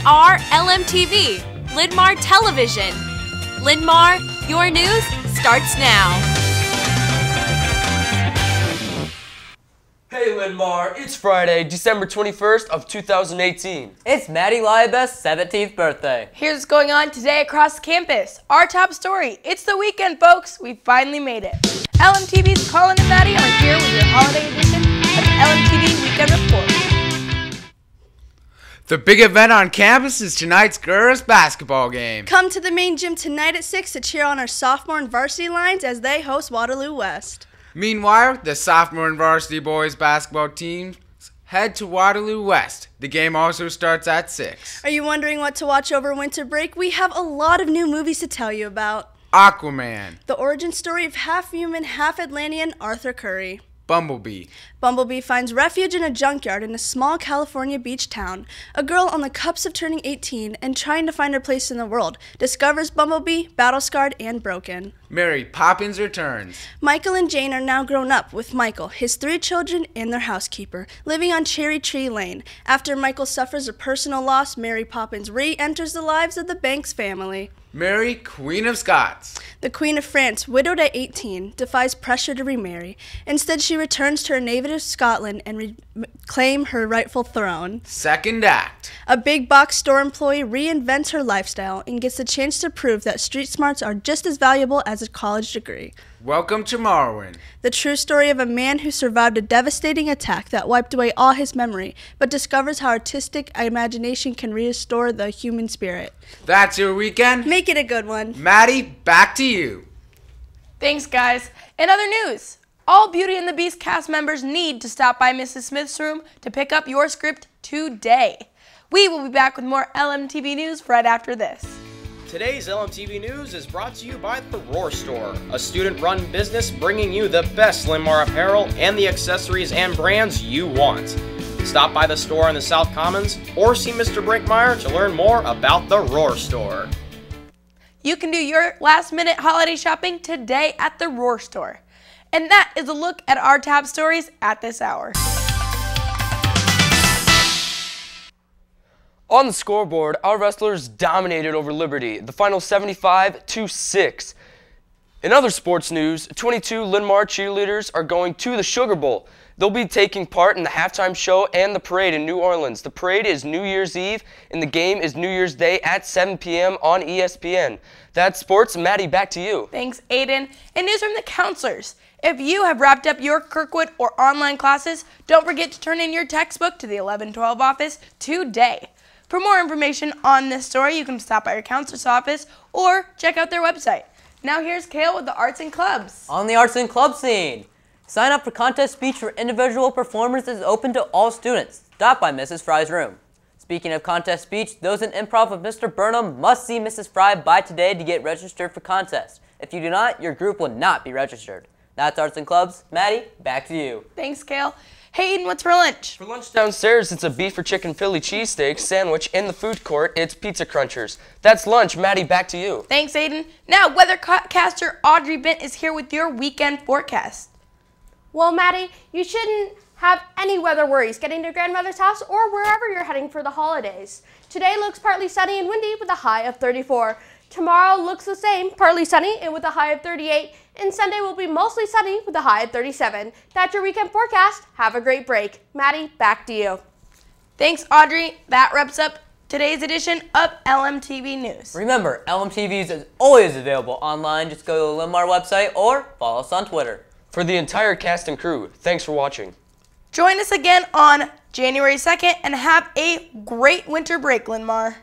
are Lmtv, Linn-Mar Television. Linn-Mar, your news starts now. Hey Linn-Mar, it's Friday, December 21st of 2018. It's Maddie Liabeth's 17th birthday. Here's what's going on today across campus. Our top story, it's the weekend, folks. We finally made it. LMTV's Colin and Maddie are here with your holiday edition of the LMTV Weekend Report. The big event on campus is tonight's girls' basketball game. Come to the main gym tonight at 6 to cheer on our sophomore and varsity lines as they host Waterloo West. Meanwhile, the sophomore and varsity boys basketball teams head to Waterloo West. The game also starts at 6. Are you wondering what to watch over winter break? We have a lot of new movies to tell you about. Aquaman. The origin story of half-human, half-Atlantean Arthur Curry. Bumblebee. Bumblebee finds refuge in a junkyard in a small California beach town. A girl on the cusp of turning 18 and trying to find her place in the world discovers Bumblebee, battle-scarred and broken. Mary Poppins returns. Michael and Jane are now grown up, with Michael, his 3 children, and their housekeeper, living on Cherry Tree Lane. After Michael suffers a personal loss, Mary Poppins re-enters the lives of the Banks family. Mary, Queen of Scots. The Queen of France, widowed at 18, defies pressure to remarry. Instead, she returns to her native Scotland and reclaim her rightful throne. Second act. A big box store employee reinvents her lifestyle and gets a chance to prove that street smarts are just as valuable as a college degree. Welcome to Morrowind. The true story of a man who survived a devastating attack that wiped away all his memory, but discovers how artistic imagination can restore the human spirit. That's your weekend. Make it a good one. Maddie, back to you. Thanks, guys. In other news, all Beauty and the Beast cast members need to stop by Mrs. Smith's room to pick up your script today. We will be back with more LMTV news right after this. Today's LMTV News is brought to you by The Roar Store, a student-run business bringing you the best Linn-Mar apparel and the accessories and brands you want. Stop by the store in the South Commons or see Mr. Brinkmeyer to learn more about The Roar Store. You can do your last-minute holiday shopping today at The Roar Store. And that is a look at our top stories at this hour. On the scoreboard, our wrestlers dominated over Liberty, the final 75-6. In other sports news, 22 Linn-Mar cheerleaders are going to the Sugar Bowl. They'll be taking part in the halftime show and the parade in New Orleans. The parade is New Year's Eve, and the game is New Year's Day at 7 p.m. on ESPN. That's sports. Maddie, back to you. Thanks, Aiden. And news from the counselors. If you have wrapped up your Kirkwood or online classes, don't forget to turn in your textbook to the 1112 office today. For more information on this story, you can stop by your counselor's office or check out their website. Now here's Kale with the arts and clubs. On the arts and club scene, sign up for contest speech for individual performers is open to all students. Stop by Mrs. Fry's room. Speaking of contest speech, those in improv with Mr. Burnham must see Mrs. Fry by today to get registered for contest. If you do not, your group will not be registered. That's arts and clubs. Maddie, back to you. Thanks, Kale. Hey, Aiden, what's for lunch? For lunch downstairs, it's a beef or chicken Philly cheesesteak sandwich. In the food court, it's pizza crunchers. That's lunch. Maddie, back to you. Thanks, Aiden. Now, weathercaster Audrey Bent is here with your weekend forecast. Well, Maddie, you shouldn't have any weather worries getting to grandmother's house or wherever you're heading for the holidays. Today looks partly sunny and windy with a high of 34. Tomorrow looks the same, partly sunny and with a high of 38. And Sunday will be mostly sunny with a high of 37. That's your weekend forecast. Have a great break. Maddie, back to you. Thanks, Audrey. That wraps up today's edition of LMTV News. Remember, LMTV is always available online. Just go to the Linn-Mar website or follow us on Twitter. For the entire cast and crew, thanks for watching. Join us again on January 2nd and have a great winter break, Linn-Mar.